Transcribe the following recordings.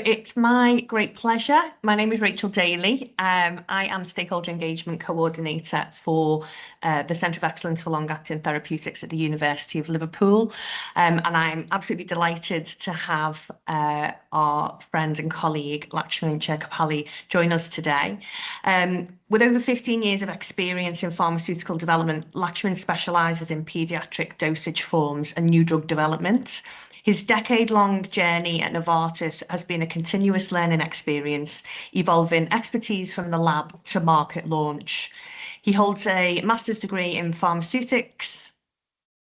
It's my great pleasure. My name is Rachel Daly. I am Stakeholder Engagement Coordinator for the Centre of Excellence for Long-acting Therapeutics at the University of Liverpool. And I'm absolutely delighted to have our friend and colleague, Laxman Cherkupally, join us today. With over 15 years of experience in pharmaceutical development, Laxman specialises in paediatric dosage forms and new drug development. His decade-long journey at Novartis has been a continuous learning experience, evolving expertise from the lab to market launch. He holds a master's degree in pharmaceutics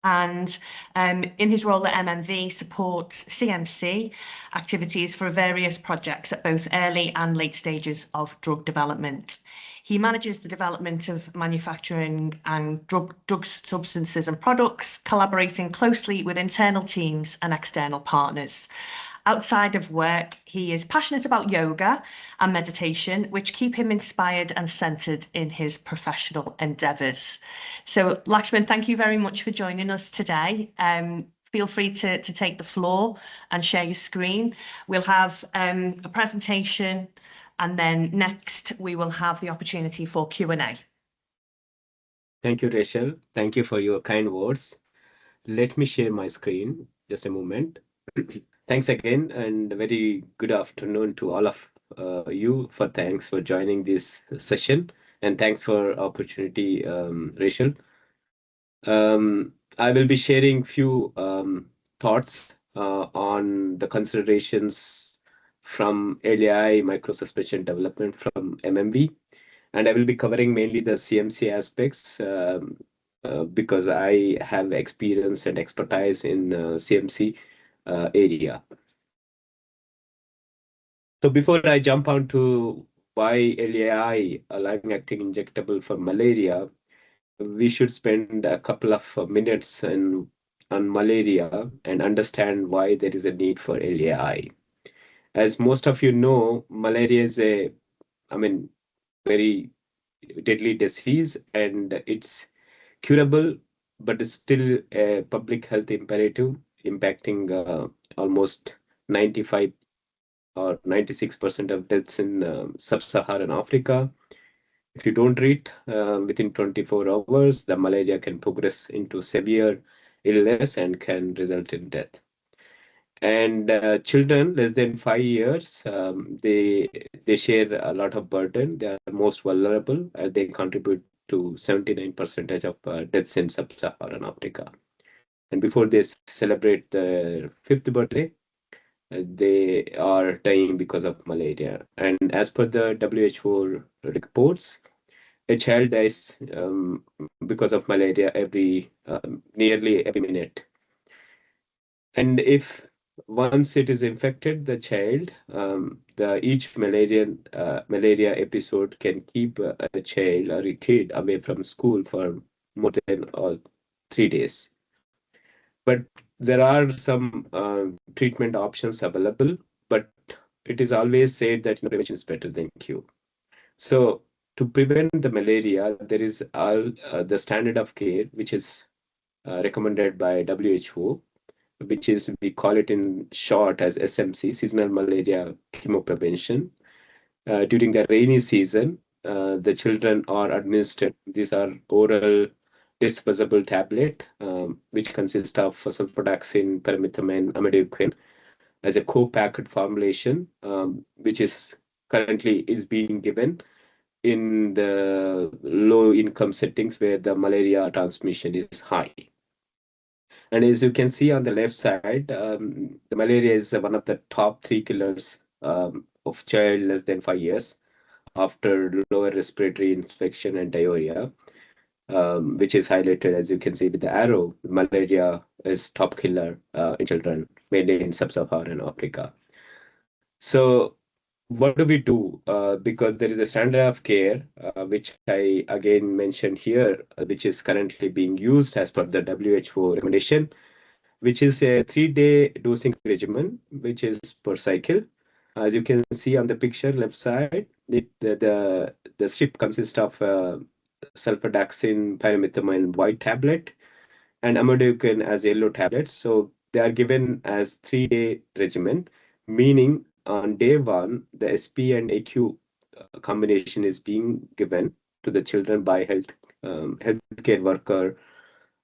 and in his role at MMV supports CMC activities for various projects at both early and late stages of drug development. He manages the development of manufacturing and drug substances and products, collaborating closely with internal teams and external partners. Outside of work, he is passionate about yoga and meditation, which keep him inspired and centered in his professional endeavors. So, Laxman, thank you very much for joining us today. Feel free to take the floor and share your screen. We'll have a presentation, and then next we will have the opportunity for Q&A. Thank you, Rachel. Thank you for your kind words. Let me share my screen. Just a moment. Thanks again, and a very good afternoon to all of you. Thanks for joining this session, and thanks for opportunity, Rachel. I will be sharing few thoughts on the considerations from LAI microsuspension development from MMV, and I will be covering mainly the CMC aspects because I have experience and expertise in CMC area. So before I jump on to why LAI, a long-acting injectable for malaria, we should spend a couple of minutes on malaria and understand why there is a need for LAI. As most of you know, malaria is very deadly disease, and it's curable, but it's still a public health imperative, impacting almost 95 or 96% of deaths in sub-Saharan Africa. If you don't treat within 24 hours, the malaria can progress into severe illness and can result in death. And children less than 5 years, they share a lot of burden. They are most vulnerable, and they contribute to 79% of deaths in sub-Saharan Africa. And before they celebrate their 5th birthday, they are dying because of malaria. And as per the WHO reports, a child dies because of malaria nearly every minute. And if once it is infected, the child, each malaria episode can keep a child or a kid away from school for more than 3 days. But there are some treatment options available, but it is always said that prevention is better than cure. So to prevent the malaria, there is the standard of care, which is recommended by WHO, which is, we call it in short as SMC, seasonal malaria chemoprevention. During the rainy season, the children are administered. These are oral dispersible tablet, which consists of sulfadoxine, pyrimethamine, amiodarone as a co-packed formulation, which is currently being given in the low-income settings where the malaria transmission is high. And as you can see on the left side, the malaria is one of the top 3 killers of child less than 5 years after lower respiratory infection and diarrhea, which is highlighted, as you can see with the arrow. Malaria is top killer in children, mainly in sub-Saharan Africa. So what do we do? Because there is a standard of care, which I again mentioned here, which is currently being used as per the WHO recommendation, which is a 3-day dosing regimen, which is per cycle. As you can see on the picture left side, the strip consists of sulfadoxine, pyrimethamine white tablet, and amiodarone as yellow tablets. So they are given as 3-day regimen, meaning on day one, the SP and AQ combination is being given to the children by healthcare worker,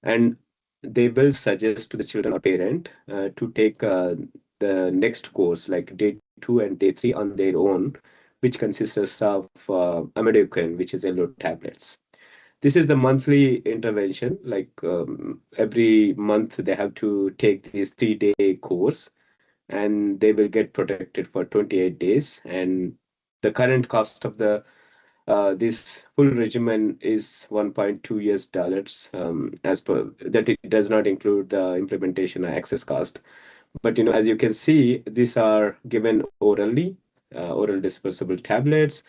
and they will suggest to the children or parent to take the next course, like day 2 and day 3 on their own, which consists of amiodarone, which is yellow tablets. This is the monthly intervention. Like every month, they have to take this 3-day course, and they will get protected for 28 days. And the current cost of the this full regimen is 1.2 US dollars, as per that. It does not include the implementation or access cost. But as you can see, these are given orally, oral dispersible tablets,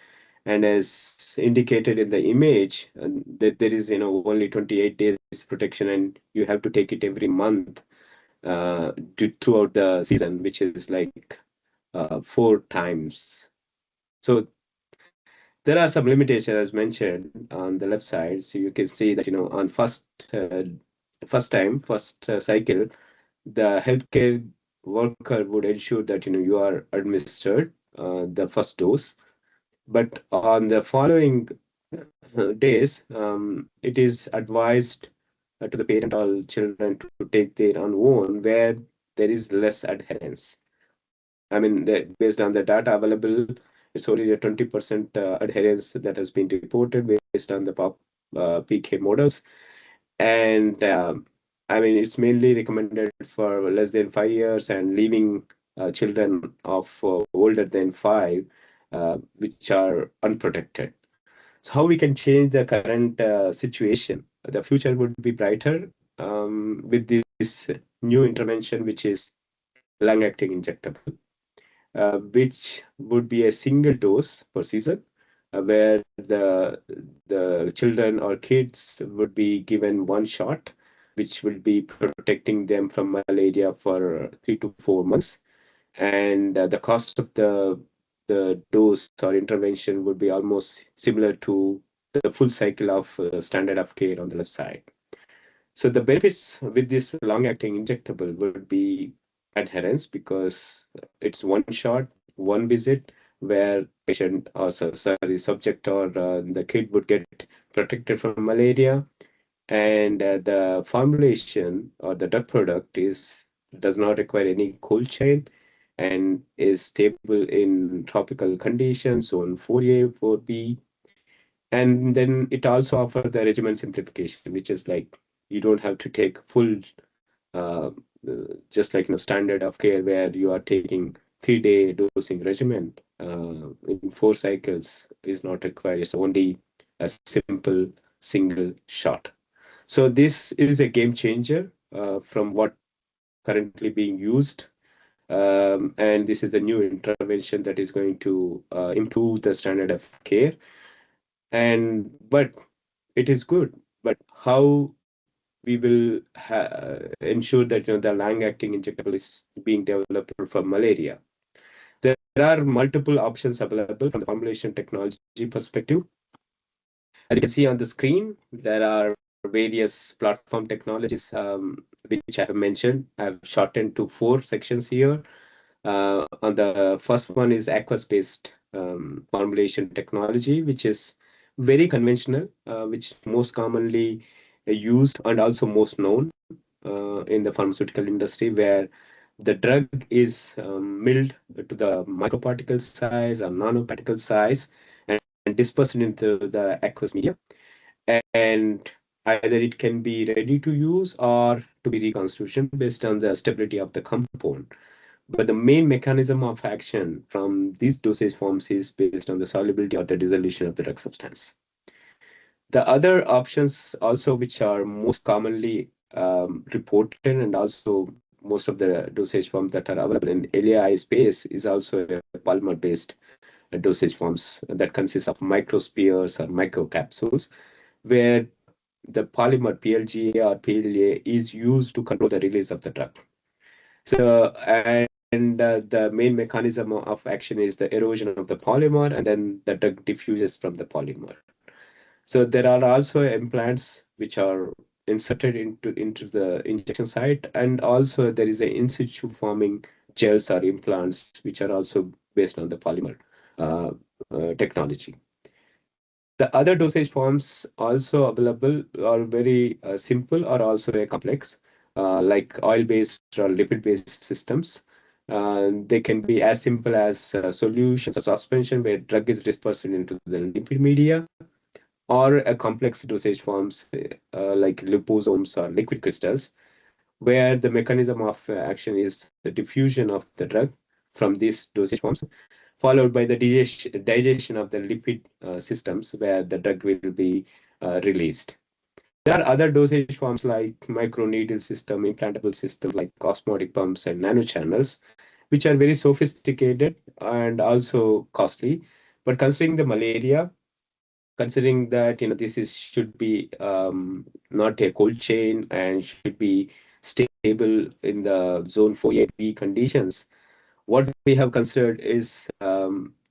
and as indicated in the image, that there is only 28 days protection, and you have to take it every month throughout the season, which is like 4 times. So there are some limitations as mentioned on the left side. So you can see that on first cycle, the healthcare worker would ensure that you are administered the first dose, but on the following days, it is advised to the parent or children to take their own, where there is less adherence. I mean, based on the data available, it's only a 20% adherence that has been reported based on the PK models. And I mean, it's mainly recommended for less than 5 years and leaving children of older than 5, which are unprotected. So how we can change the current situation? The future would be brighter with this new intervention, which is long-acting injectable, which would be a single dose per season, where the children or kids would be given one shot, which will be protecting them from malaria for 3 to 4 months. And the cost of the dose or intervention would be almost similar to the full cycle of standard of care on the left side. So the benefits with this long-acting injectable would be adherence, because it's one shot, one visit, where patient or sorry, subject or the kid would get protected from malaria. And the formulation or the drug product does not require any cold chain and is stable in tropical conditions, zone 4A, 4B. And then it also offers the regimen simplification, which is like you don't have to take full, uh, just like standard of care where you are taking 3-day dosing regimen in 4 cycles is not required. It's only a simple single shot. So this is a game changer from what currently being used. And this is a new intervention that is going to improve the standard of care. But it is good. But how we will ensure that the long-acting injectable is being developed for malaria? There are multiple options available from the formulation technology perspective. As you can see on the screen, there are various platform technologies which I have mentioned. I've shortened to 4 sections here. On the first one is aqueous-based formulation technology, which is very conventional, which most commonly used and also most known in the pharmaceutical industry, where the drug is milled to the microparticle size or nanoparticle size and dispersed into the aqueous media. And either it can be ready to use or to be reconstitution based on the stability of the compound. But the main mechanism of action from these dosage forms is based on the solubility or the dissolution of the drug substance. The other options also, which are most commonly reported, and also most of the dosage forms that are available in LAI space, is also a polymer-based dosage forms that consists of microspheres or microcapsules, where the polymer PLGA or PLA is used to control the release of the drug. So, and the main mechanism of action is the erosion of the polymer, and then the drug diffuses from the polymer. So there are also implants which are inserted into the injection site, and also there is an in situ forming gels or implants which are also based on the polymer technology. The other dosage forms also available are very simple or also very complex, like oil-based or lipid-based systems. They can be as simple as solutions or suspension where drug is dispersed into the lipid media, or a complex dosage forms like liposomes or liquid crystals, where the mechanism of action is the diffusion of the drug from these dosage forms, followed by the digestion of the lipid systems where the drug will be released. There are other dosage forms like microneedle system, implantable system like osmotic pumps and nanochannels, which are very sophisticated and also costly. But considering the malaria, considering that this is should be not a cold chain and should be stable in the zone 48B conditions, what we have considered is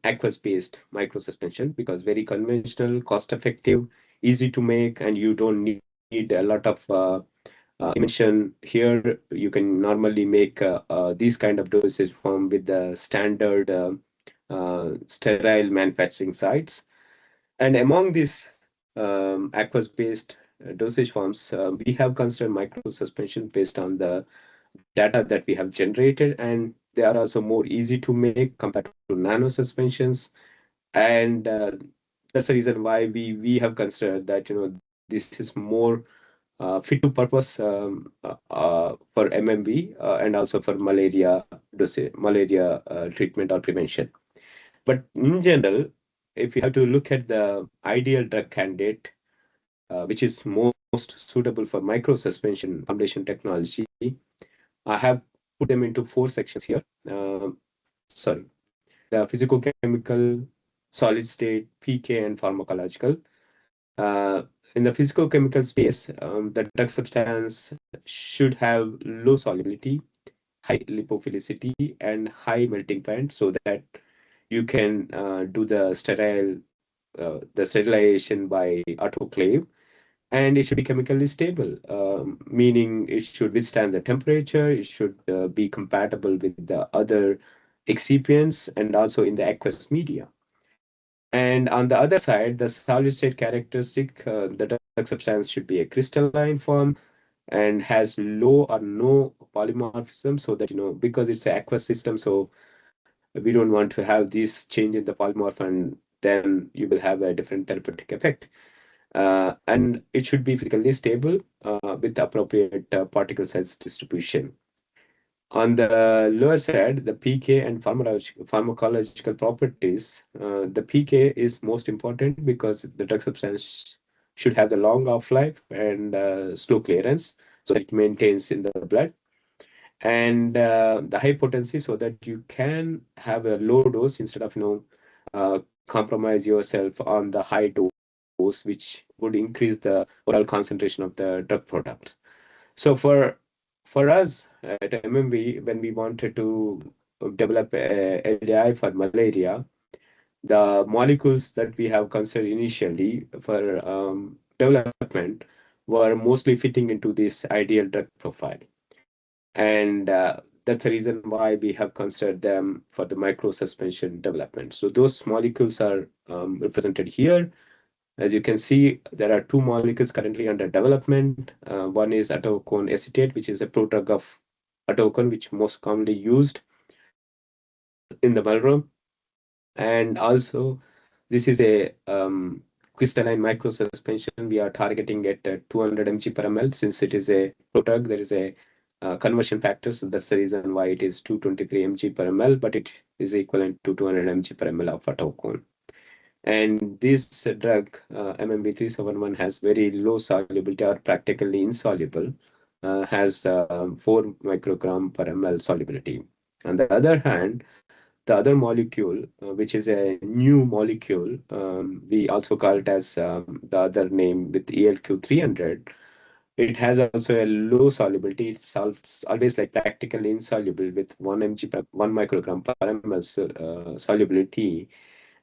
aqueous-based microsuspension, because very conventional, cost-effective, easy to make, and you don't need a lot of dimension here. You can normally make these kind of dosage form with the standard sterile manufacturing sites. And among these aqueous-based dosage forms, we have considered microsuspension based on the data that we have generated, and they are also more easy to make compared to nano suspensions. And that's the reason why we have considered that this is more fit to purpose for MMV and also for malaria treatment or prevention. But in general, if you have to look at the ideal drug candidate, which is most suitable for microsuspension formulation technology, I have put them into 4 sections here. Sorry, the physicochemical, solid state, PK, and pharmacological. In the physicochemical space, the drug substance should have low solubility, high lipophilicity, and high melting point, so that you can do the sterilization by autoclave. And it should be chemically stable, meaning it should withstand the temperature, it should be compatible with the other excipients and also in the aqueous media. And on the other side, the solid state characteristic, the drug substance should be a crystalline form and has low or no polymorphism, so that, because it's an aqueous system, so we don't want to have this change in the polymorph, and then you will have a different therapeutic effect. And it should be physically stable with appropriate particle size distribution. On the lower side, the PK and pharmacological properties, the PK is most important because the drug substance should have the long half-life and slow clearance, so that it maintains in the blood. And the high potency, so that you can have a low dose instead of compromise yourself on the high dose, which would increase the overall concentration of the drug product. So for us at MMV, when we wanted to develop a LDI for malaria, the molecules that we have considered initially for development were mostly fitting into this ideal drug profile. And that's the reason why we have considered them for the microsuspension development. So those molecules are represented here. As you can see, there are 2 molecules currently under development. One is atocone acetate, which is a prodrug of atocone, which most commonly used in the mealworm. And also, this is a crystalline microsuspension. We are targeting at 200 mg per ml. Since it is a prodrug, there is a conversion factor, so that's the reason why it is 223 mg per ml, but it is equivalent to 200 mg per ml of atocone. And this drug, MMB371, has very low solubility or practically insoluble, has 4 microgram per ml solubility. On the other hand, the other molecule, which is a new molecule, we also call it as the other name with ELQ300. It has also a low solubility. It's always like practically insoluble with 1 microgram per ml solubility.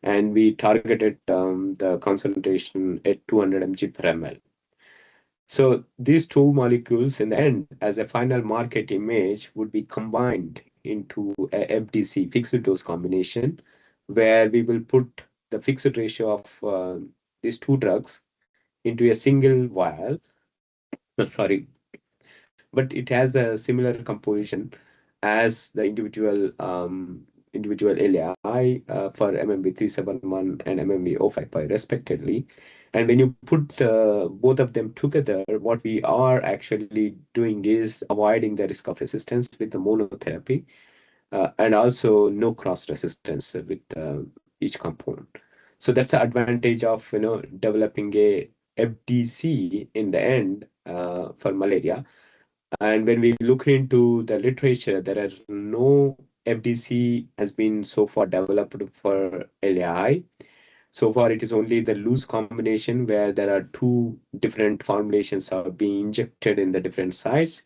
And we targeted the concentration at 200 mg per ml. So these 2 molecules in the end, as a final market image, would be combined into a FDC, fixed dose combination, where we will put the fixed ratio of these two drugs into a single vial. Sorry, but it has the similar composition as the individual LAI for MMB371 and MMB055 respectively. And when you put both of them together, what we are actually doing is avoiding the risk of resistance with the monotherapy, and also no cross resistance with each compound. So that's the advantage of developing a FDC in the end for malaria. And when we look into the literature, there are no FDC has been so far developed for LAI. So far, it is only the loose combination where there are two different formulations are being injected in the different sites,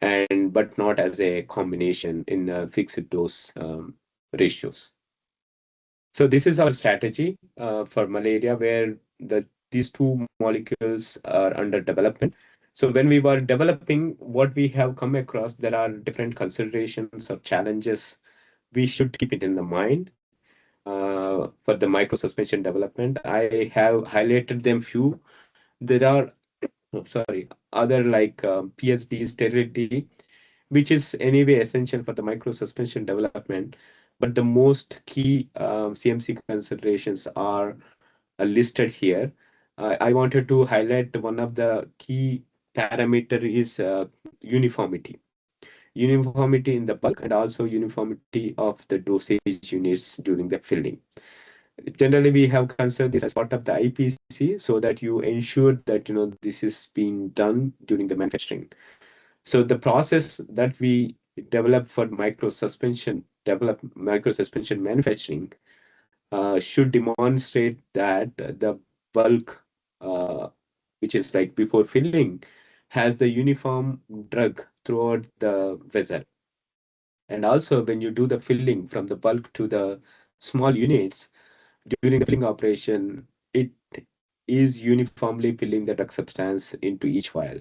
and but not as a combination in fixed dose ratios. So this is our strategy for malaria, where these two molecules are under development. So when we were developing, what we have come across, there are different considerations or challenges we should keep it in the mind for the microsuspension development. I have highlighted them few. There are, sorry, other like PSD, sterility, which is anyway essential for the microsuspension development. But the most key CMC considerations are listed here. I wanted to highlight one of the key parameter is uniformity. Uniformity in the bulk and also uniformity of the dosage units during the filling. Generally, we have considered this as part of the IPC so that you ensure that this is being done during the manufacturing. So the process that we develop for microsuspension manufacturing should demonstrate that the bulk, uh, which is like before filling, has the uniform drug throughout the vessel. And also, when you do the filling from the bulk to the small units during the filling operation, it is uniformly filling the drug substance into each vial.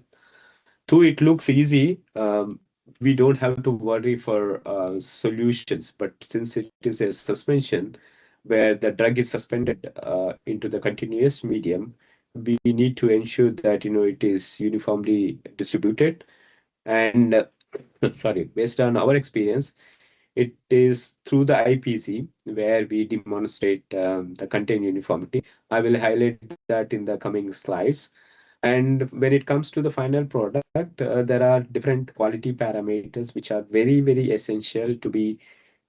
Though it looks easy, we don't have to worry for solutions. But since it is a suspension where the drug is suspended into the continuous medium, we need to ensure that it is uniformly distributed. And sorry, based on our experience, it is through the IPC where we demonstrate the content uniformity. I will highlight that in the coming slides. And when it comes to the final product, there are different quality parameters which are very, very essential to be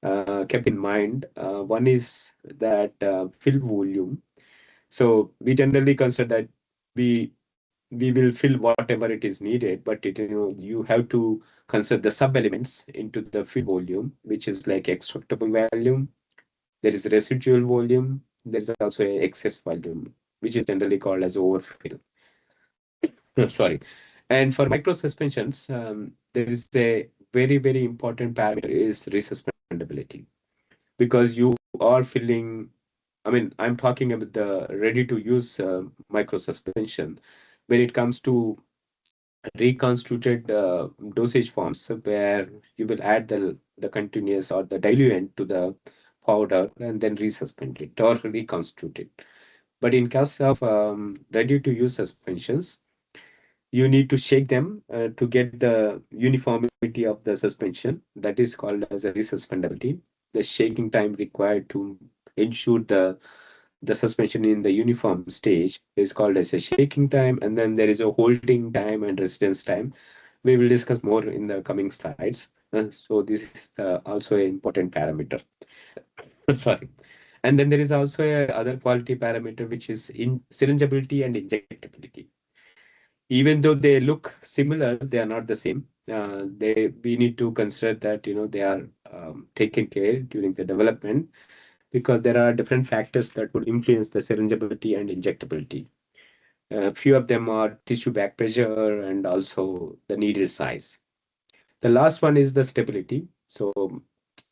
kept in mind. One is that fill volume. So we generally consider that we we will fill whatever it is needed, but you have to consider the sub-elements into the fill volume, which is like extractable volume. There is residual volume. There is also a excess volume, which is generally called as overfill. Sorry. And for microsuspensions, there is a very, very important parameter is resuspendability, because you are filling, I mean, I'm talking about the ready-to-use microsuspension. When it comes to reconstituted dosage forms, where you will add the continuous or the diluent to the powder and then resuspend it or reconstitute it. But in case of ready-to-use suspensions, you need to shake them to get the uniformity of the suspension. That is called as a resuspendability. The shaking time required to ensure the suspension in the uniform stage is called as a shaking time, and then there is a holding time and residence time. We will discuss more in the coming slides. So this is also an important parameter. Sorry. And then there is also a other quality parameter, which is in syringeability and injectability. Even though they look similar, they are not the same. We need to consider that they are taken care during the development, because there are different factors that would influence the syringeability and injectability. A few of them are tissue back pressure and also the needle size. The last one is the stability. So,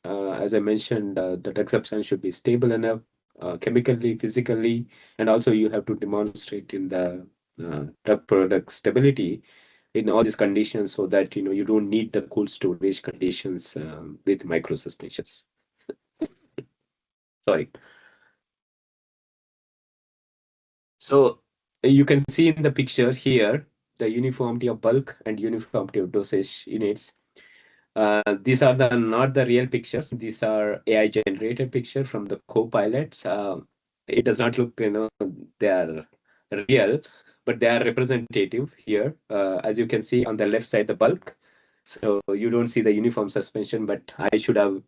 as I mentioned, the drug substance should be stable enough, chemically, physically, and also you have to demonstrate in the drug product stability in all these conditions so that you don't need the cold storage conditions with microsuspensions. Sorry. So you can see in the picture here the uniformity of bulk and uniformity of dosage units. These are not the real pictures. These are AI generated picture from the co-pilots. It does not look, they are real, but they are representative here. As you can see on the left side, the bulk. So you don't see the uniform suspension, but I should have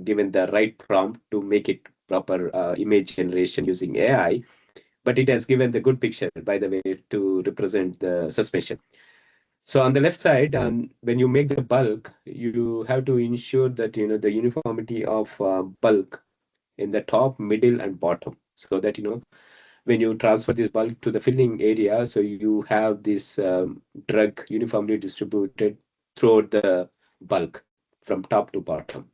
given the right prompt to make it proper image generation using AI. But it has given the good picture, by the way, to represent the suspension. So on the left side, when you make the bulk, you have to ensure that the uniformity of bulk in the top, middle, and bottom, so that when you transfer this bulk to the filling area, so you have this drug uniformly distributed throughout the bulk from top to bottom.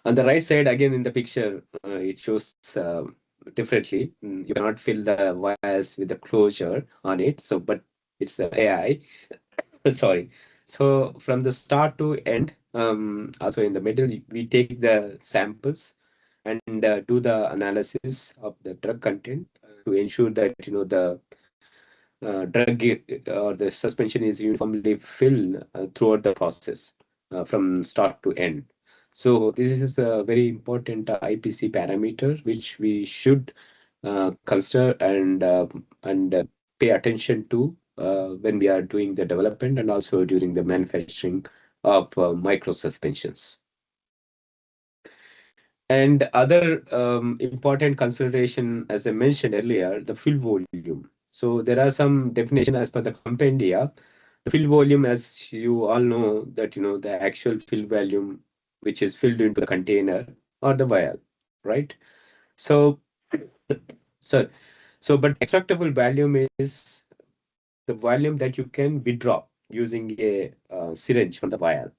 On the right side, again in the picture, it shows differently. You cannot fill the vials with the closure on it. So, but it's AI. Sorry. So from the start to end, also in the middle, we take the samples and do the analysis of the drug content to ensure that the drug or the suspension is uniformly filled throughout the process from start to end. So this is a very important IPC parameter which we should consider and pay attention to when we are doing the development and also during the manufacturing of microsuspensions. And other important consideration, as I mentioned earlier, the fill volume. So there are some definition as per the compendia. The fill volume, as you all know, that the actual fill volume which is filled into the container or the vial, right? So, so, but extractable volume is the volume that you can withdraw using a syringe from the vial.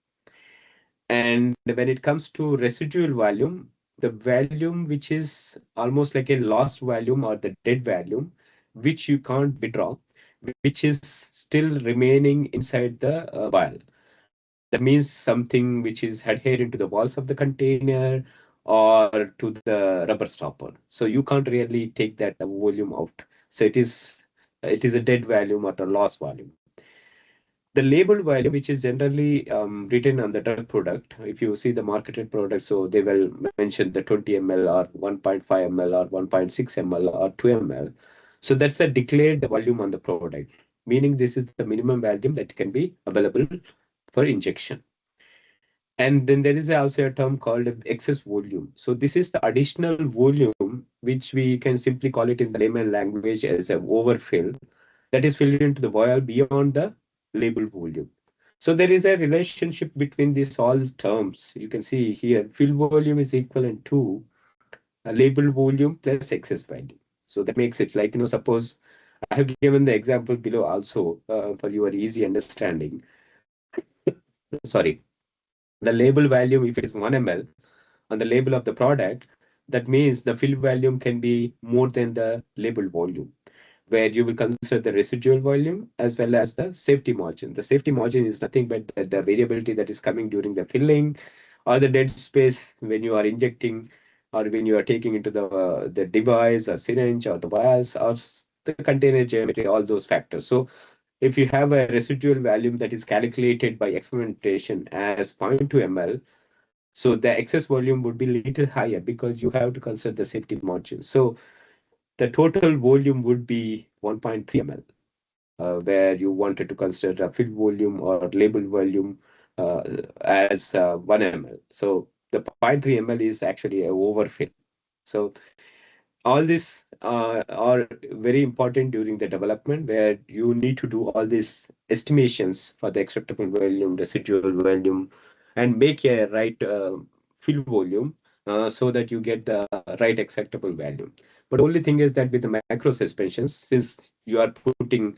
And when it comes to residual volume, the volume which is almost like a lost volume or the dead volume, which you can't withdraw, which is still remaining inside the vial. That means something which is adhering to the walls of the container or to the rubber stopper. So you can't really take that volume out. So it is a dead volume or a lost volume. The labeled value, which is generally written on the drug product, if you see the marketed product, so they will mention the 20 ml or 1.5 ml or 1.6 ml or 2 ml. So that's a declared volume on the product, meaning this is the minimum volume that can be available for injection. And then there is also a term called excess volume. So this is the additional volume, which we can simply call it in the layman language as an overfill that is filled into the vial beyond the label volume. So there is a relationship between these all terms. You can see here, fill volume is equivalent to a label volume plus excess value. So that makes it like, suppose I have given the example below also for your easy understanding. Sorry, the label value, if it is 1 ml on the label of the product, that means the fill volume can be more than the label volume, where you will consider the residual volume as well as the safety margin. The safety margin is nothing but the variability that is coming during the filling or the dead space when you are injecting or when you are taking into the device or syringe or the vials or the container geometry, all those factors. So if you have a residual volume that is calculated by experimentation as 0.2 ml, so the excess volume would be a little higher because you have to consider the safety margin. So the total volume would be 1.3 ml, where you wanted to consider a fill volume or label volume as 1 ml. So the 0.3 ml is actually a overfill. So all these are very important during the development, where you need to do all these estimations for the acceptable volume, residual volume, and make a right fill volume so that you get the right acceptable value. But only thing is that with the macro suspensions, since you are putting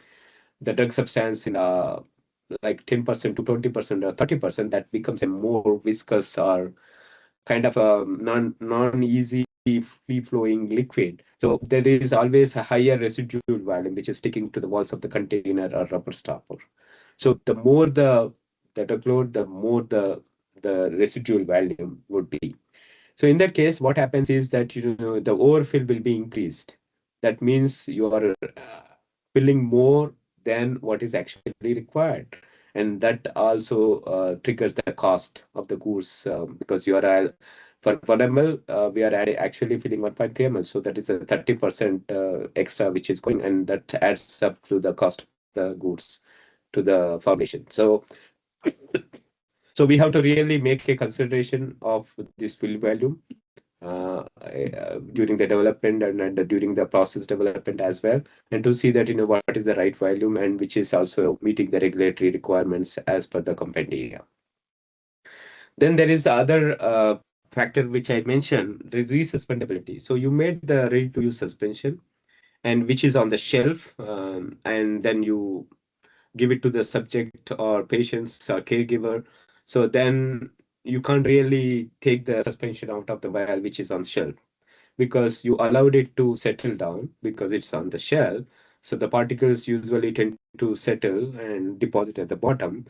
the drug substance in like 10% to 20% or 30%, that becomes a more viscous or kind of a non-easy free flowing liquid. So there is always a higher residual volume which is sticking to the walls of the container or rubber stopper. So the more the drug load, the more the residual volume would be. So in that case, what happens is that the overfill will be increased. That means you are filling more than what is actually required, and that also triggers the cost of the goods, because you are for 1 ml, we are actually filling 1.3 ml, so that is a 30% extra which is going, and that adds up to the cost of the goods to the formulation. So we have to really make a consideration of this fill volume during the development and during the process development as well, and to see that what is the right volume and which is also meeting the regulatory requirements as per the compendia. Then there is other factor which I mentioned, the resuspendability. So you made the ready-to-use suspension, and which is on the shelf, and then you give it to the subject or patient's caregiver. So then you can't really take the suspension out of the vial which is on shelf, because you allowed it to settle down because it's on the shelf. So the particles usually tend to settle and deposit at the bottom.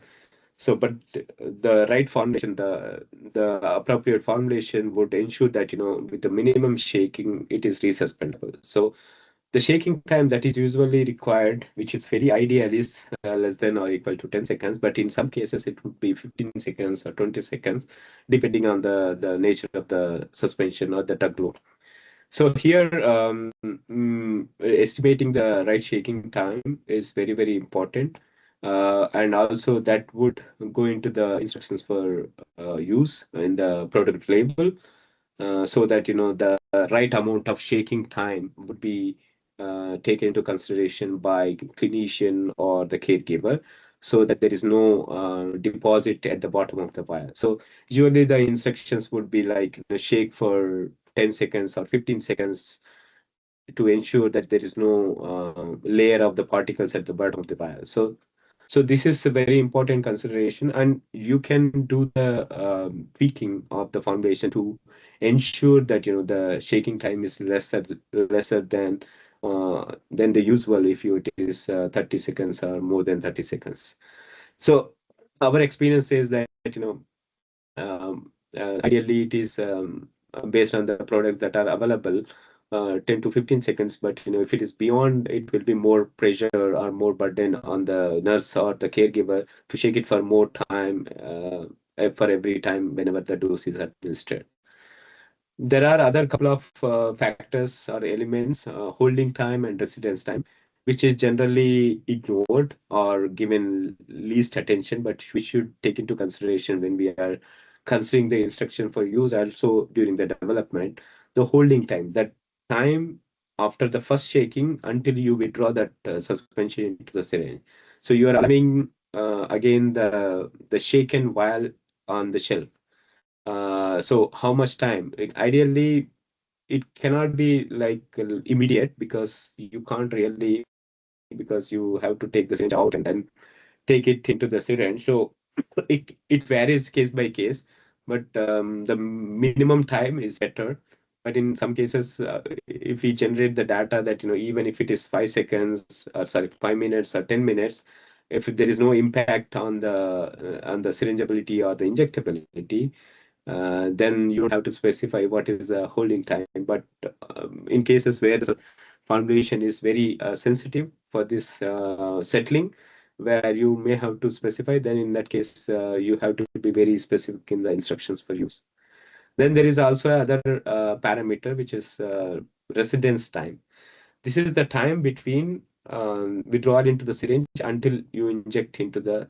So, but the right formulation, the appropriate formulation would ensure that with the minimum shaking, it is resuspendable. So the shaking time that is usually required, which is very ideal, is less than or equal to 10 seconds, but in some cases it would be 15 seconds or 20 seconds, depending on the nature of the suspension or the drug load. So here, estimating the right shaking time is very, very important. And also that would go into the instructions for use in the product label, so that the right amount of shaking time would be taken into consideration by clinician or the caregiver, so that there is no deposit at the bottom of the vial. So usually the instructions would be like shake for 10 seconds or 15 seconds to ensure that there is no layer of the particles at the bottom of the vial. So this is a very important consideration, and you can do the tweaking of the formulation to ensure that the shaking time is lesser than the usual if it is 30 seconds or more than 30 seconds. So our experience says that ideally it is based on the products that are available, 10 to 15 seconds, but if it is beyond, it will be more pressure or more burden on the nurse or the caregiver to shake it for more time, for every time whenever the dose is administered. There are other couple of factors or elements, holding time and residence time, which is generally ignored or given least attention, but we should take into consideration when we are considering the instruction for use also during the development. The holding time, that time after the first shaking until you withdraw that suspension into the syringe. So you are allowing again the shaken vial on the shelf. So how much time? Like, ideally, it cannot be like immediate, because you can't really, because you have to take the syringe out and then take it into the syringe. So it varies case by case, but the minimum time is better. But in some cases, if we generate the data that even if it is 5 seconds, or sorry, 5 minutes or 10 minutes, if there is no impact on the syringeability or the injectability, then you don't have to specify what is the holding time. But in cases where the formulation is very sensitive for this settling, where you may have to specify, then in that case, you have to be very specific in the instructions for use. Then there is also another parameter, which is residence time. This is the time between withdrawal into the syringe until you inject into the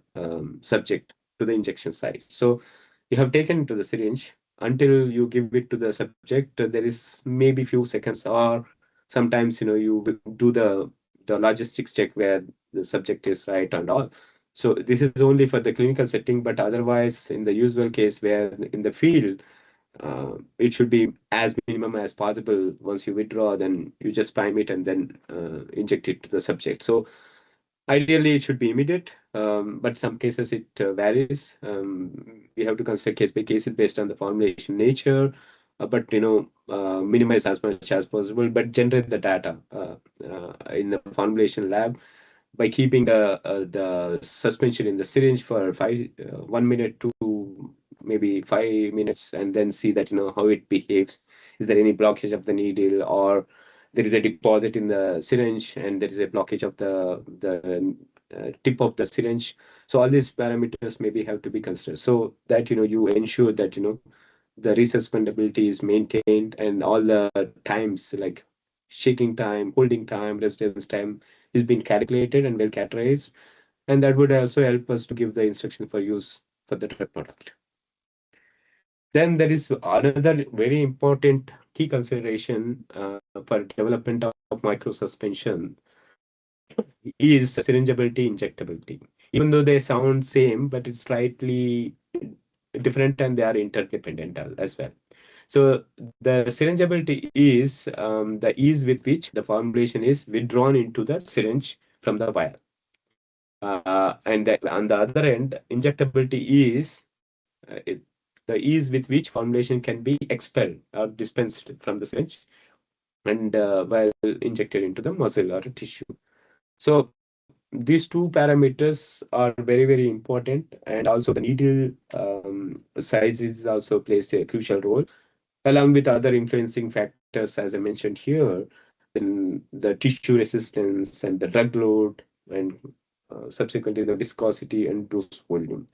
subject to the injection site. So you have taken into the syringe until you give it to the subject. There is maybe few seconds, or sometimes you will do the logistics check where the subject is right and all. So this is only for the clinical setting, but otherwise in the usual case where in the field, it should be as minimum as possible. Once you withdraw, then you just prime it and then inject it to the subject. So ideally, it should be immediate, but some cases it varies. We have to consider case by cases based on the formulation nature, but minimize as much as possible, but generate the data in the formulation lab. by keeping the suspension in the syringe for 1 minute to maybe 5 minutes, and then see that how it behaves. Is there any blockage of the needle, or there is a deposit in the syringe and there is a blockage of the tip of the syringe? So all these parameters maybe have to be considered, so that you ensure that the resuspendability is maintained, and all the times like shaking time, holding time, residence time is being calculated and well characterized, and that would also help us to give the instruction for use for the drug product. Then there is another very important key consideration for development of microsuspension is syringeability, injectability. Even though they sound same, but it's slightly different and they are interdependent as well. So the syringeability is the ease with which the formulation is withdrawn into the syringe from the vial. And on the other end, injectability is the ease with which formulation can be expelled or dispensed from the syringe and while injected into the muscle or tissue. So these two parameters are very, very important, and also the needle sizes also plays a crucial role, along with other influencing factors, as I mentioned here, then the tissue resistance and the drug load, and subsequently the viscosity and dose volume.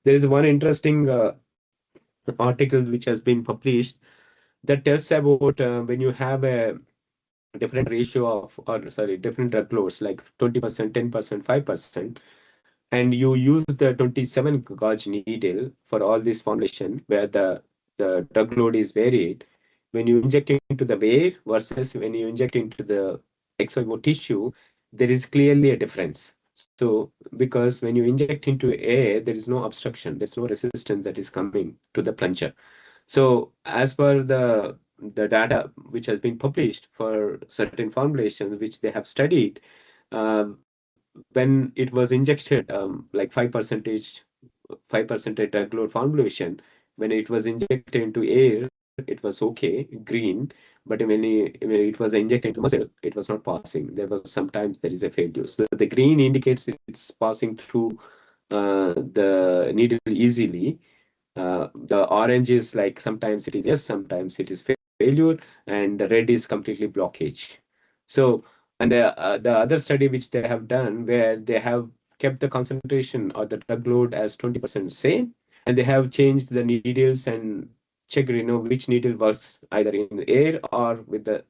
There is one interesting article which has been published that tells about when you have a different ratio of, or sorry, different drug loads like 20%, 10%, 5%, and you use the 27 gauge needle for all this formulation where the drug load is varied. When you inject into the vein versus when you inject into the ex vivo tissue, there is clearly a difference. So because when you inject into air, there is no obstruction, there's no resistance that is coming to the plunger. So as per the data which has been published for certain formulations which they have studied, when it was injected, like 5% drug load formulation, when it was injected into air, it was okay, green, but when it was injected into muscle, it was not passing. There was sometimes there is a failure. So the green indicates it's passing through the needle easily. The orange is like sometimes it is yes, sometimes it is failure, and the red is completely blockage. So, and the other study which they have done where they have kept the concentration or the drug load as 20% same, and they have changed the needles and checked, which needle works either in the air or with the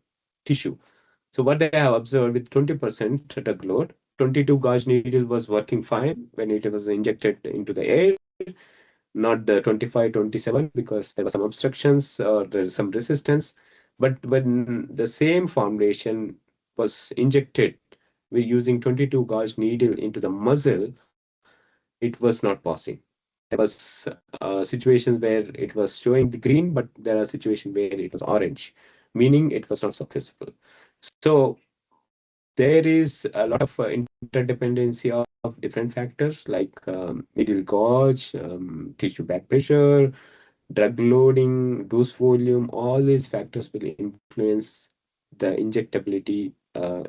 tissue. So what they have observed with 20% drug load, 22 gauge needle was working fine when it was injected into the air, not the 25, 27, because there were some obstructions or there is some resistance. But when the same formulation was injected with using 22 gauge needle into the muscle, it was not passing. There was situations where it was showing the green, but there are situations where it was orange, meaning it was not successful. So there is a lot of interdependency of different factors like needle gauge, tissue back pressure, drug loading, dose volume. All these factors will influence the injectability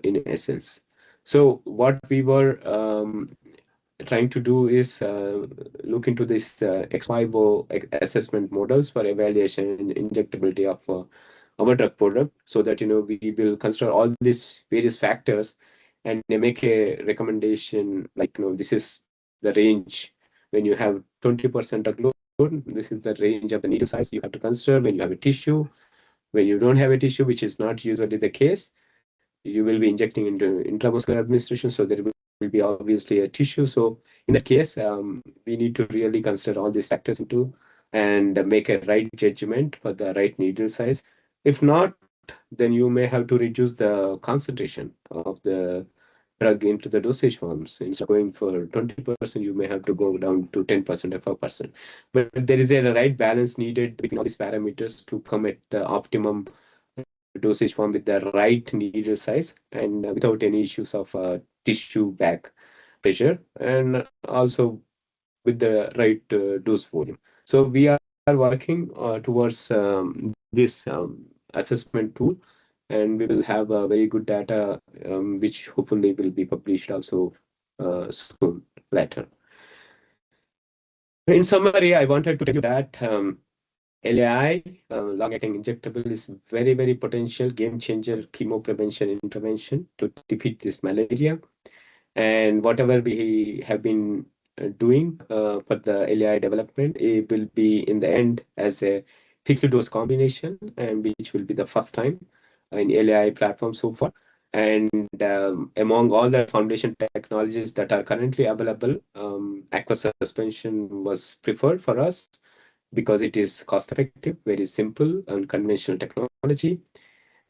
in essence. So what we were trying to do is look into this ex vivo assessment models for evaluation and injectability of our drug product, so that we will consider all these various factors and make a recommendation like this is the range. When you have 20% drug load, this is the range of the needle size you have to consider. When you have a tissue, when you don't have a tissue, which is not usually the case, you will be injecting into intramuscular administration, so there will be obviously a tissue. So in that case, we need to really consider all these factors into and make a right judgment for the right needle size. If not, then you may have to reduce the concentration of the drug into the dosage forms. Instead of going for 20%, you may have to go down to 10% or 5%. But there is a right balance needed between all these parameters to come at the optimum dosage form with the right needle size and without any issues of tissue back pressure, and also with the right dose volume. So we are working towards this assessment tool, and we will have very good data which hopefully will be published also soon later. In summary, I wanted to tell you that LAI, long-acting injectable, is very potential game changer chemo prevention intervention to defeat this malaria. And whatever we have been doing for the LAI development, it will be in the end as a fixed dose combination, and which will be the first time in LAI platform so far. And among all the foundation technologies that are currently available, aqueous suspension was preferred for us because it is cost effective, very simple and conventional technology.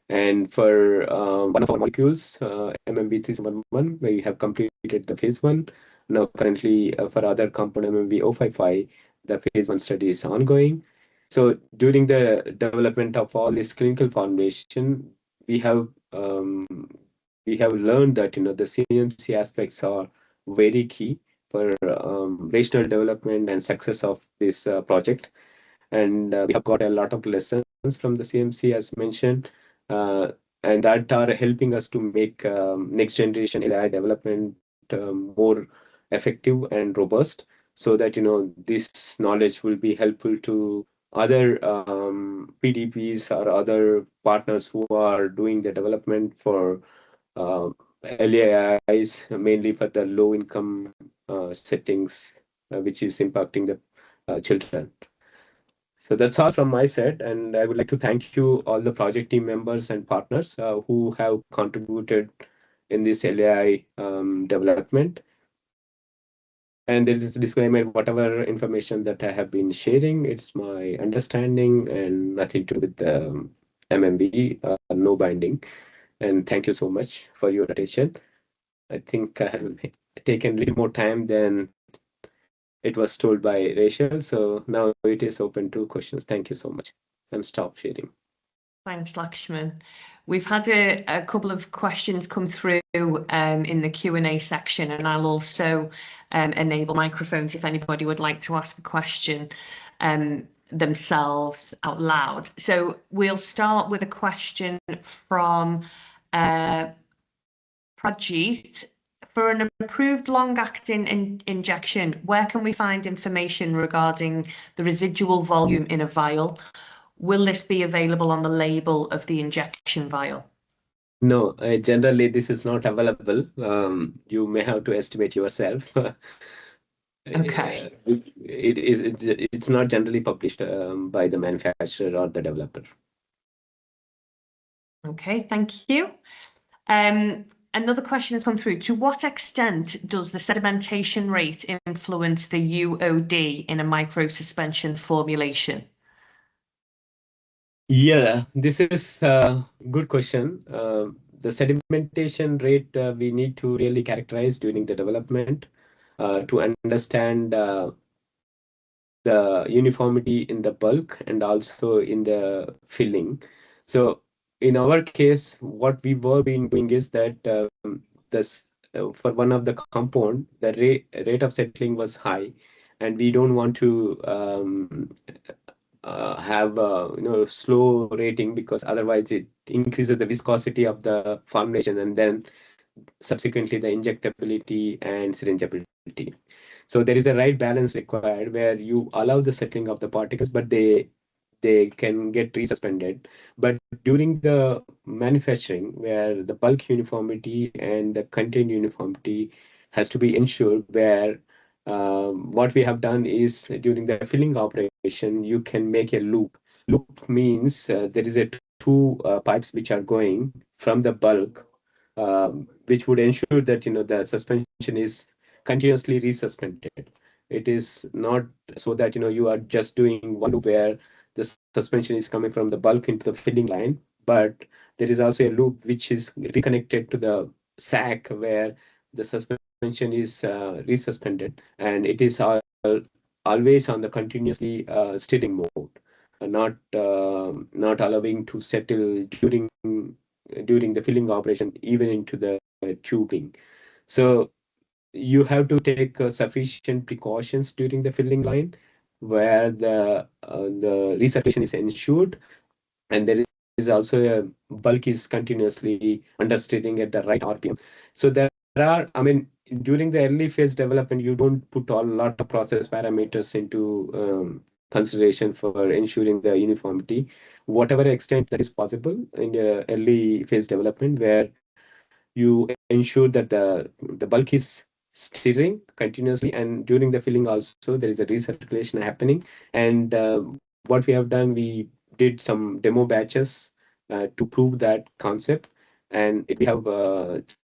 And for one of our molecules, MMB-3711, we have completed the phase 1. Now currently for other compound MMB-055, the phase 1 study is ongoing. So during the development of all this clinical formulation, we have learned that the CMC aspects are very key for rational development and success of this project. And we have got a lot of lessons from the CMC as mentioned, and that are helping us to make next generation AI development more effective and robust, so that this knowledge will be helpful to other PDPs or other partners who are doing the development for LAIs, mainly for the low income settings, which is impacting the children. So that's all from my side, and I would like to thank you, all the project team members and partners who have contributed in this LAI development. And there is a disclaimer, whatever information that I have been sharing, it's my understanding and nothing to do with the MMB, no binding. And thank you so much for your attention. I think I have taken a little more time than it was told by Rachel. So now it is open to questions. Thank you so much. And stop sharing. Thanks, Lakshman. We've had a couple of questions come through in the Q&A section, and I'll also enable microphones if anybody would like to ask a question themselves out loud. So we'll start with a question from Prajith. For an approved long-acting injection, where can we find information regarding the residual volume in a vial? Will this be available on the label of the injection vial? No, generally this is not available. You may have to estimate yourself. Okay. It's not generally published by the manufacturer or the developer. Okay, thank you. Another question has come through. To what extent does the sedimentation rate influence the UOD in a microsuspension formulation? Yeah, this is a good question. The sedimentation rate we need to really characterize during the development to understand the uniformity in the bulk and also in the filling. So in our case, what we were been doing is that this for one of the compound, the rate of settling was high, and we don't want to have slow rating, because otherwise it increases the viscosity of the formulation and then subsequently the injectability and syringeability. So there is a right balance required where you allow the settling of the particles, but they can get resuspended. But during the manufacturing, where the bulk uniformity and the content uniformity has to be ensured, where what we have done is during the filling operation, you can make a loop. Loop means there is a two pipes which are going from the bulk, which would ensure that the suspension is continuously resuspended. It is not so that you are just doing one loop where the suspension is coming from the bulk into the filling line, but there is also a loop which is reconnected to the sac where the suspension is resuspended, and it is always on the continuously stirring mode, not allowing to settle during the filling operation, even into the tubing. So you have to take sufficient precautions during the filling line, where the recirculation is ensured, and there is also a bulk is continuously under stirring at the right RPM. So there are, I mean, during the early phase development, you don't put a lot of process parameters into consideration for ensuring the uniformity, whatever extent that is possible in the early phase development, where you ensure that the bulk is stirring continuously, and during the filling also there is a recirculation happening. And what we have done, we did some demo batches to prove that concept, and we have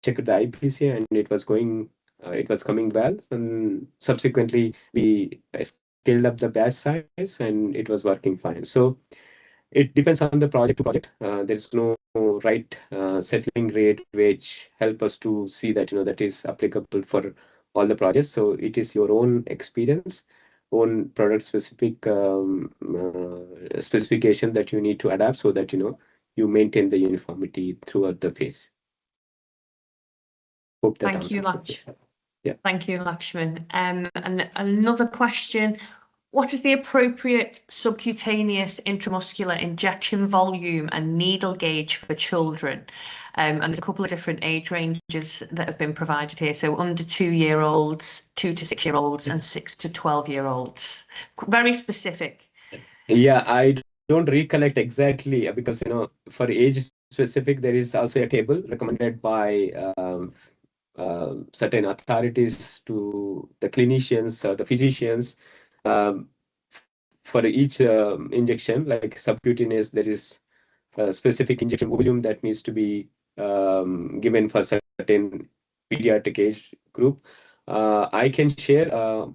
checked the IPC, and it was coming well. And subsequently we scaled up the batch size, and it was working fine. So it depends on the project to project. There's no right settling rate which help us to see that that is applicable for all the projects. So it is your own experience, own product specific specification that you need to adapt, so that you maintain the uniformity throughout the phase. Hope that Thank you, answers the question. Yeah. Thank you, Laxman. And another question: what is the appropriate subcutaneous intramuscular injection volume and needle gauge for children? And there's a couple of different age ranges that have been provided here. So under 2-year-olds, 2 to 6-year-olds, and 6 to 12-year-olds. Very specific. Yeah, I don't recollect exactly because for age specific there is also a table recommended by certain authorities to the clinicians or the physicians um, for each injection, like subcutaneous, there is a specific injection volume that needs to be given for certain pediatric age group. I can share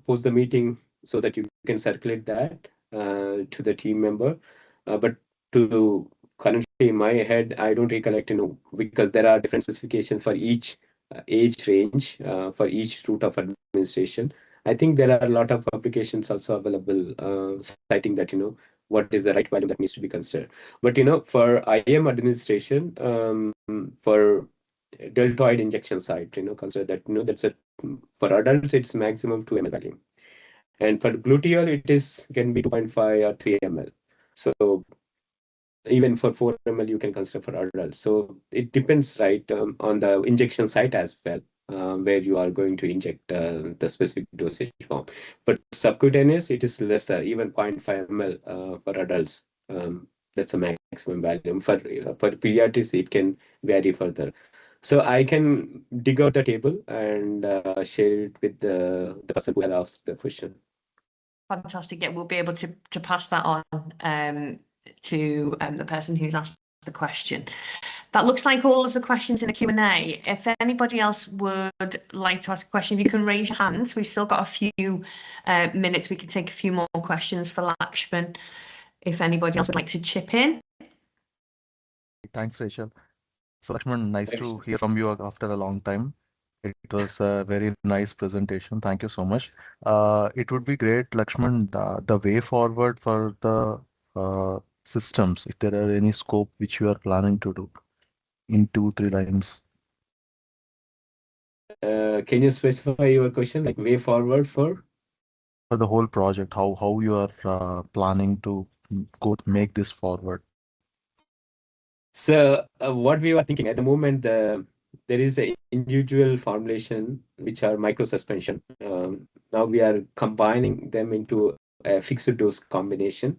post the meeting so that you can circulate that to the team member. But to currently in my head, I don't recollect, because there are different specifications for each age range for each route of administration. I think there are a lot of publications also available citing that, what is the right value that needs to be considered. But, for IM administration, for deltoid injection site, consider that, that's for adults, it's maximum 2 ml value. And for gluteal, can be 2.5 or 3 ml. So even for 4 ml, you can consider for adults. So it depends, right, on the injection site as well, where you are going to inject the specific dosage form. But subcutaneous, it is lesser, even 0.5 ml for adults. That's a maximum value. For pediatrics, it can vary further. So I can dig out the table and share it with the person who had asked the question. Fantastic. Yeah, we'll be able to pass that on to the person who's asked the question. That looks like all of the questions in the Q&A. If anybody else would like to ask a question, if you can raise your hands. We've still got a few minutes. We can take a few more questions for Laxman, if anybody else would like to chip in. Thanks, Rachel. So Laxman, nice to hear from you after a long time. It was a very nice presentation. Thank you so much. It would be great, Laxman, the way forward for the systems, if there are any scope which you are planning to do in 2-3 lines. Can you specify your question, like way forward for? For the whole project, how you are planning to make this forward? So what we were thinking at the moment, there is a individual formulation which are microsuspension. Now we are combining them into a fixed dose combination.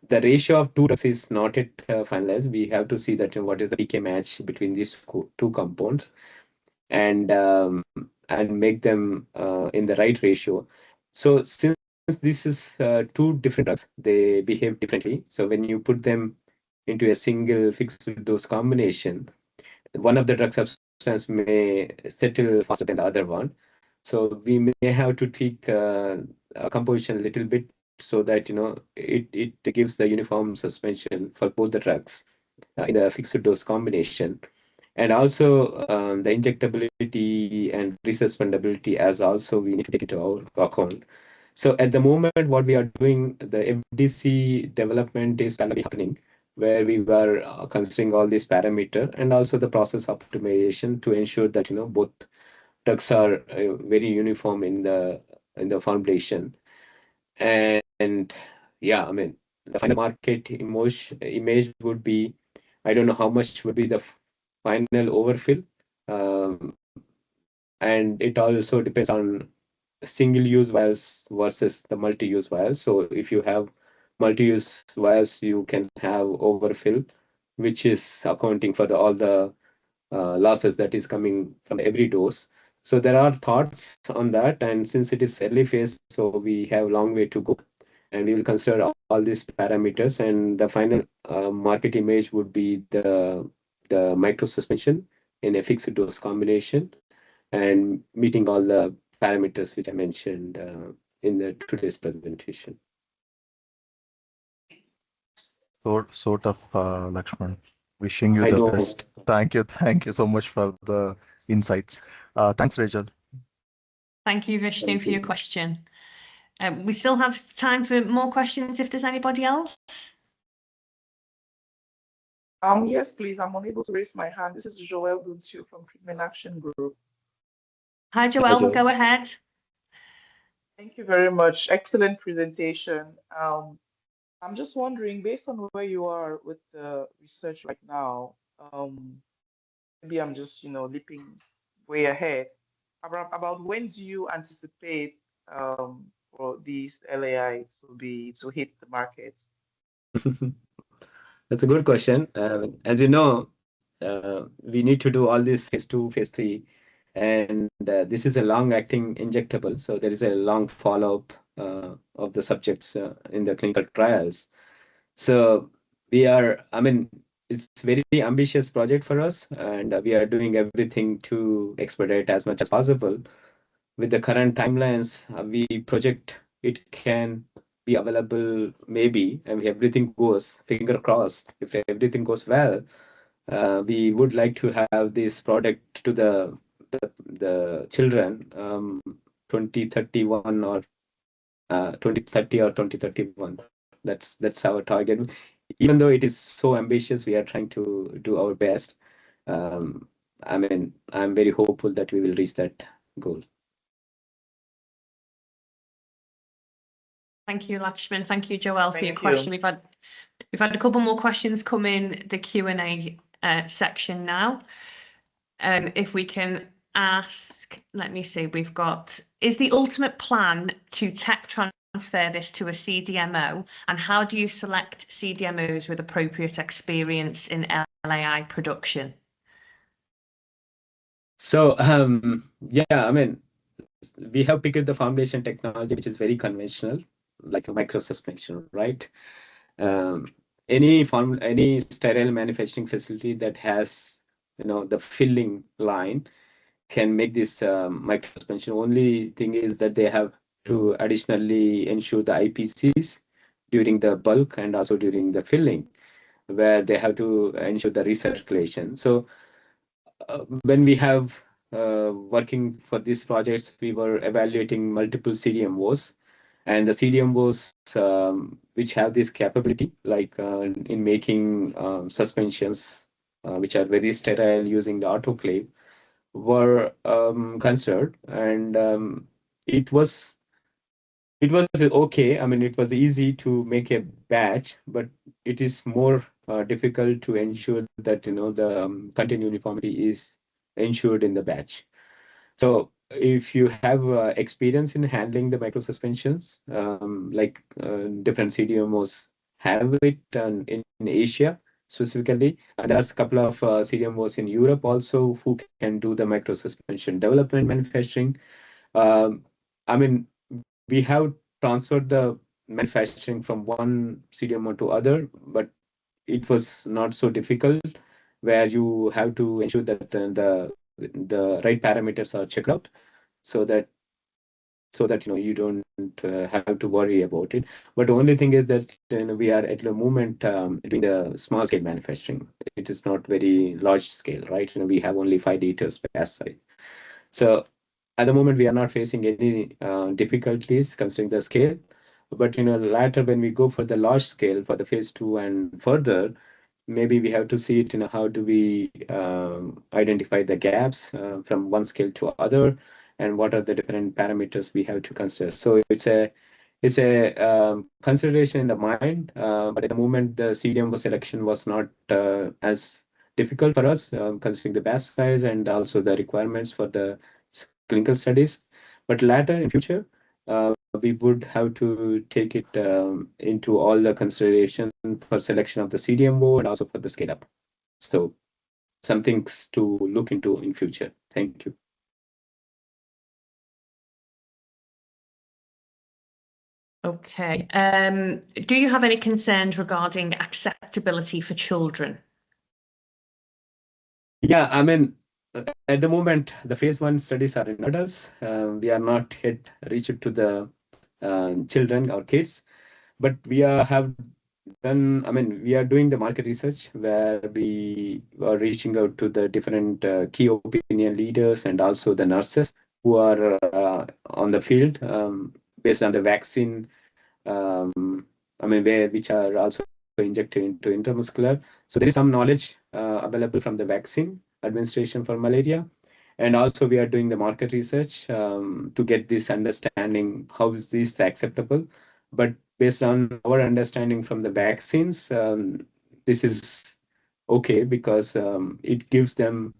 The ratio of 2 drugs is not yet finalized. We have to see that what is the PK match between these 2 compounds, and make them in the right ratio. So since this is 2 different drugs, they behave differently. So when you put them into a single fixed dose combination, one of the drug substance may settle faster than the other one. So we may have to tweak a composition a little bit so that it gives the uniform suspension for both the drugs in the fixed dose combination. And also the injectability and resuspendability as also we need to take into account. So at the moment, what we are doing, the FDC development is currently happening, where we were considering all these parameters and also the process optimization to ensure that both drugs are very uniform in the formulation. And yeah, I mean, the final market image would be, I don't know how much would be the final overfill. And it also depends on single-use vials versus the multi-use vials. So if you have multi-use vials, you can have overfill, which is accounting for all the losses that is coming from every dose. So there are thoughts on that, and since it is early phase, so we have a long way to go, and we will consider all these parameters, and the final market image would be the microsuspension in a fixed dose combination and meeting all the parameters which I mentioned in the today's presentation. So tough, Lakshman. Wishing you I the know. best. Thank you so much for the insights. Thanks, Rachel. Thank you, Vishnu, Thank for your you. question. We still have time for more questions if there's anybody else. Yes, please. I'm unable to raise my hand. This is Joelle Dountio from Treatment Action Group. Hi, Joelle. Go ahead. Thank you very much. Excellent presentation. I'm just wondering, based on where you are with the research right now, maybe I'm just, leaping way ahead. About when do you anticipate for these LAI to hit the market? That's a good question. As you know, we need to do all this phase 2, phase 3, and this is a long-acting injectable. So there is a long follow-up of the subjects in the clinical trials. So I mean, it's a very ambitious project for us, and we are doing everything to expedite as much as possible. With the current timelines, we project it can be available maybe, and if everything goes, finger crossed, if everything goes well, we would like to have this product to the children 2031 or 2030 or 2031. That's our target. Even though it is so ambitious, we are trying to do our best. I mean, I'm very hopeful that we will reach that goal. Thank you, Lakshman. Thank you, Joelle, for your Thank question. you. We've had a couple more questions come in the Q&A section now. If we can ask, let me see, we've got, is the ultimate plan to tech transfer this to a CDMO, and how do you select CDMOs with appropriate experience in LAI production? So yeah, I mean, we have picked the foundation technology, which is very conventional, like a microsuspension, right? Any sterile manufacturing facility that has, the filling line can make this microsuspension. Only thing is that they have to additionally ensure the IPCs during the bulk and also during the filling, where they have to ensure the recirculation. So when we have working for these projects, we were evaluating multiple CDMOs, and the CDMOs which have this capability, like in making suspensions which are very sterile using the autoclave, were considered, and it was okay. I mean, it was easy to make a batch, but it is more difficult to ensure that the content uniformity is ensured in the batch. So if you have experience in handling the microsuspensions, like different CDMOs have it in Asia specifically, and there's a couple of CDMOs in Europe also who can do the microsuspension development manufacturing. I mean, we have transferred the manufacturing from one CDMO to other, but it was not so difficult, where you have to ensure that the right parameters are checked out, so that you don't have to worry about it. But the only thing is that we are at the moment doing the small scale manufacturing. It is not very large scale, right? We have only 5 liters per site. So at the moment, we are not facing any difficulties considering the scale. But later when we go for the large scale for the phase 2 and further, maybe we have to see it, how do we identify the gaps from one scale to other, and what are the different parameters we have to consider. So it's a consideration in the mind, but at the moment the CDMO selection was not as difficult for us, considering the batch size and also the requirements for the clinical studies. But later in future, we would have to take it into all the consideration for selection of the CDMO and also for the scale up. So some things to look into in future. Thank you. Okay. Do you have any concerns regarding acceptability for children? Yeah, I mean, at the moment, the phase 1 studies are in adults. We are not yet reached to the children or kids, but we have done, I mean, we are doing the market research where we are reaching out to the different key opinion leaders and also the nurses who are on the field based on the vaccine, I mean, which are also injected into intramuscular. So there is some knowledge available from the vaccine administration for malaria. And also we are doing the market research to get this understanding, how is this acceptable? But based on our understanding from the vaccines, this is okay because it gives them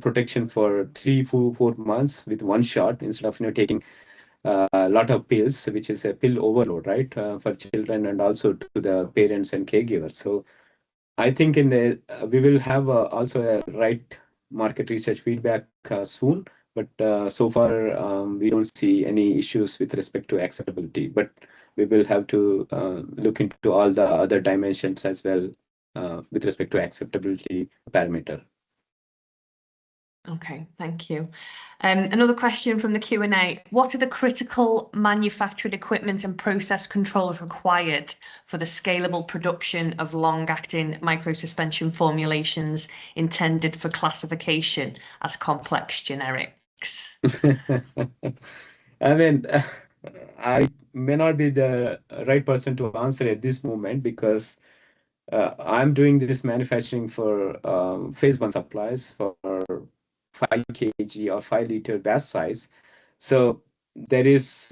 protection for 3 to 4 months with one shot instead of taking a lot of pills, which is a pill overload, right, for children and also to the parents and caregivers. So I think in the we will have also a right market research feedback soon, but so far we don't see any issues with respect to acceptability. But we will have to look into all the other dimensions as well with respect to acceptability parameter. Okay, thank you. Another question from the Q&A. What are the critical manufactured equipment and process controls required for the scalable production of long-acting microsuspension formulations intended for classification as complex generics? I mean, I may not be the right person to answer at this moment because I'm doing this manufacturing for phase 1 supplies for 5 kg or 5-liter batch size. So there is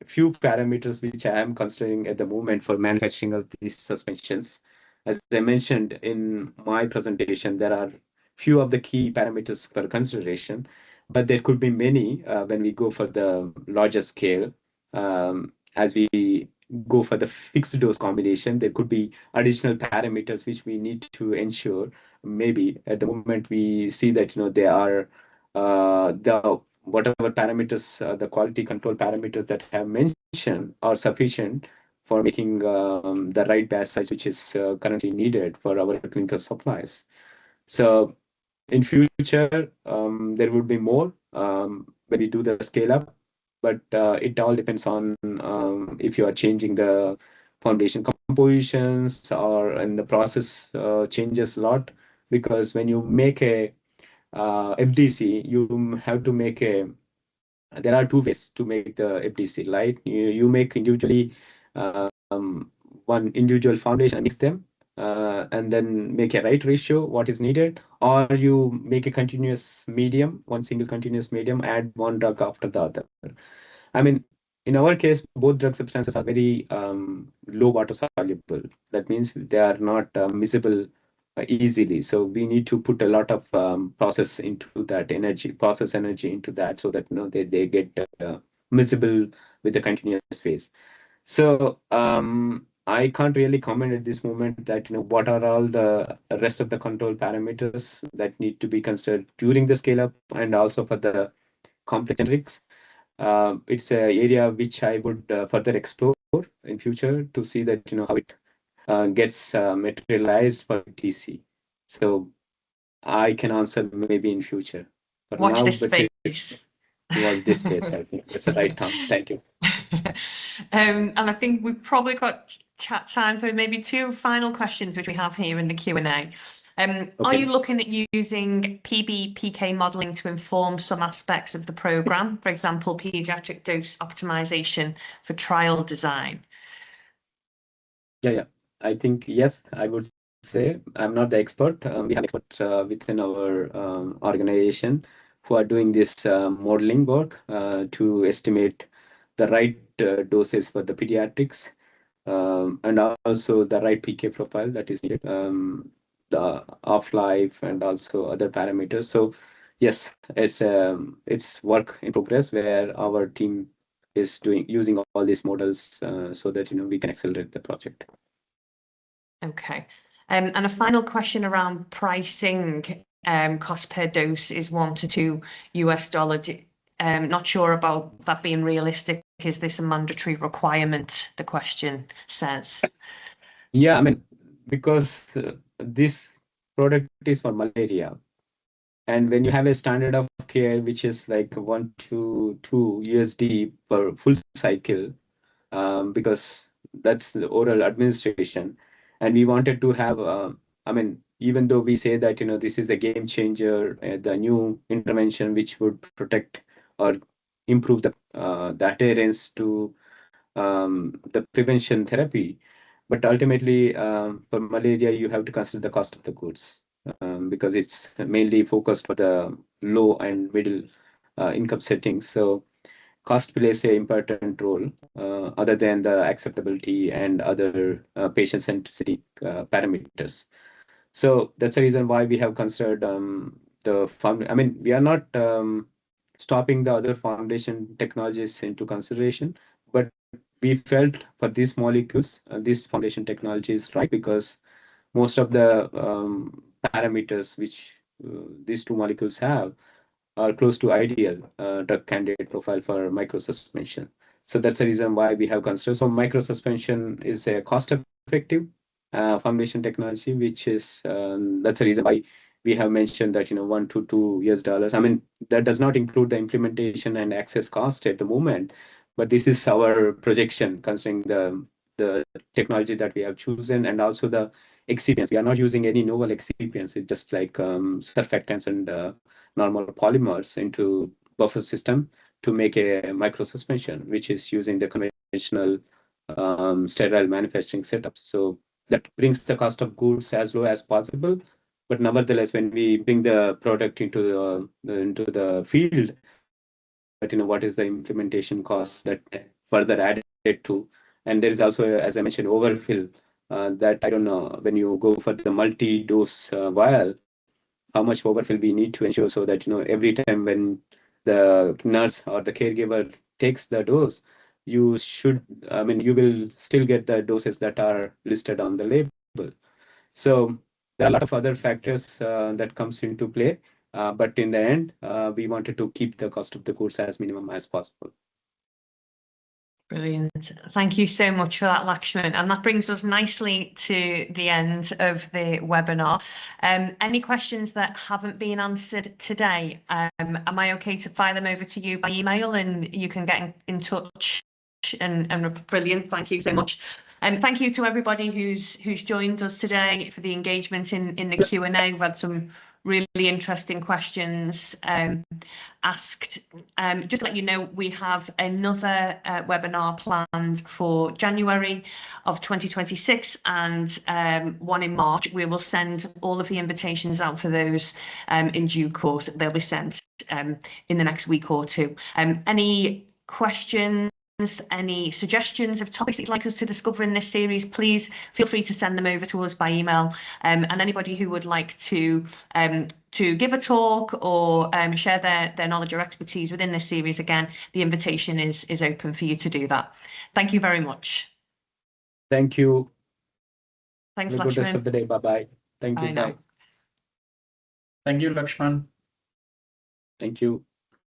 few parameters which I am considering at the moment for manufacturing of these suspensions. As I mentioned in my presentation, there are few of the key parameters for consideration, but there could be many when we go for the larger scale. As we go for the fixed dose combination, there could be additional parameters which we need to ensure. Maybe at the moment we see that they are the whatever parameters, the quality control parameters that I have mentioned are sufficient for making the right batch size which is currently needed for our clinical supplies. So in future, there would be more when we do the scale up, but it all depends on if you are changing the formulation compositions or and the process changes a lot, because when you make a FDC, you have to make there are 2 ways to make the FDC, right? You make individually one individual formulation and mix them and then make a right ratio what is needed, or you make a continuous medium, one single continuous medium, add one drug after the other. I mean, in our case, both drug substances are very low water soluble. That means they are not miscible easily. So we need to put a lot of process energy into that, so that they get miscible with the continuous phase. So I can't really comment at this moment that what are all the rest of the control parameters that need to be considered during the scale up and also for the complex generics. It's an area which I would further explore in future to see that how it gets materialized for TC. So I can answer maybe in future. For Watch now, this but space. watch this space. I think that's the right term. Thank you. And I think we've probably got chat time for maybe 2 final questions which we have here in the Q&A. Are you looking at using PBPK modeling to inform some aspects of the program, for example, pediatric dose optimization for trial design? Yeah. I think yes, I would say I'm not the expert. We have experts within our organization who are doing this modeling work to estimate the right doses for the pediatrics and also the right PK profile that is needed, the off-life and also other parameters. So yes, it's work in progress where our team is using all these models so that we can accelerate the project. Okay. And a final question around pricing. Cost per dose is $1 to $2. Not sure about that being realistic. Is this a mandatory requirement? The question says. Yeah, I mean, because this product is for malaria, and when you have a standard of care which is like $1 to $2 per full cycle, because that's the oral administration, and we wanted to have, I mean, even though we say that this is a game changer, the new intervention which would protect or improve the adherence to the prevention therapy. But ultimately, for malaria, you have to consider the cost of the goods because it's mainly focused for the low and middle income settings. So cost plays an important role other than the acceptability and other patient centricity parameters. So that's the reason why we have considered I mean, we are not stopping the other foundation technologies into consideration, but we felt for these molecules, this foundation technology is right because most of the parameters which these two molecules have are close to ideal drug candidate profile for microsuspension. So that's the reason why we have considered. So microsuspension is a cost-effective foundation technology, which is that's the reason why we have mentioned that $1 to $2. I mean, that does not include the implementation and access cost at the moment, but this is our projection considering the technology that we have chosen and also the excipients. We are not using any novel excipients. It's just like surfactants and normal polymers into buffer system to make a microsuspension, which is using the conventional sterile manufacturing setup. So that brings the cost of goods as low as possible. But nevertheless, when we bring the product into the field, that what is the implementation cost that further added to, and there is also, as I mentioned, overfill. That I don't know when you go for the multi-dose vial, how much overfill we need to ensure so that every time when the nurse or the caregiver takes the dose, you will still get the doses that are listed on the label. So there are a lot of other factors that comes into play, but in the end, we wanted to keep the cost of the goods as minimum as possible. Brilliant. Thank you so much for that, Laxman. And that brings us nicely to the end of the webinar. Any questions that haven't been answered today, am I okay to fire them over to you by email and you can get in touch? And brilliant. Thank you so much. And thank you to everybody who's joined us today for the engagement in the Q&A. We've had some really interesting questions asked. Just to let you know, we have another webinar planned for January of 2026 and one in March. We will send all of the invitations out for those in due course. They'll be sent in the next week or two. Any questions? Any suggestions of topics that you'd like us to discover in this series, please feel free to send them over to us by email. And anybody who would like to give a talk or share their knowledge or expertise within this series, again, the invitation is open for you to do that. Thank you very much. Thank you. Thanks, Have a good rest Laxman. of the day. Bye-bye. Thank you. Bye now. Bye. Thank you, Laxman. Thank you.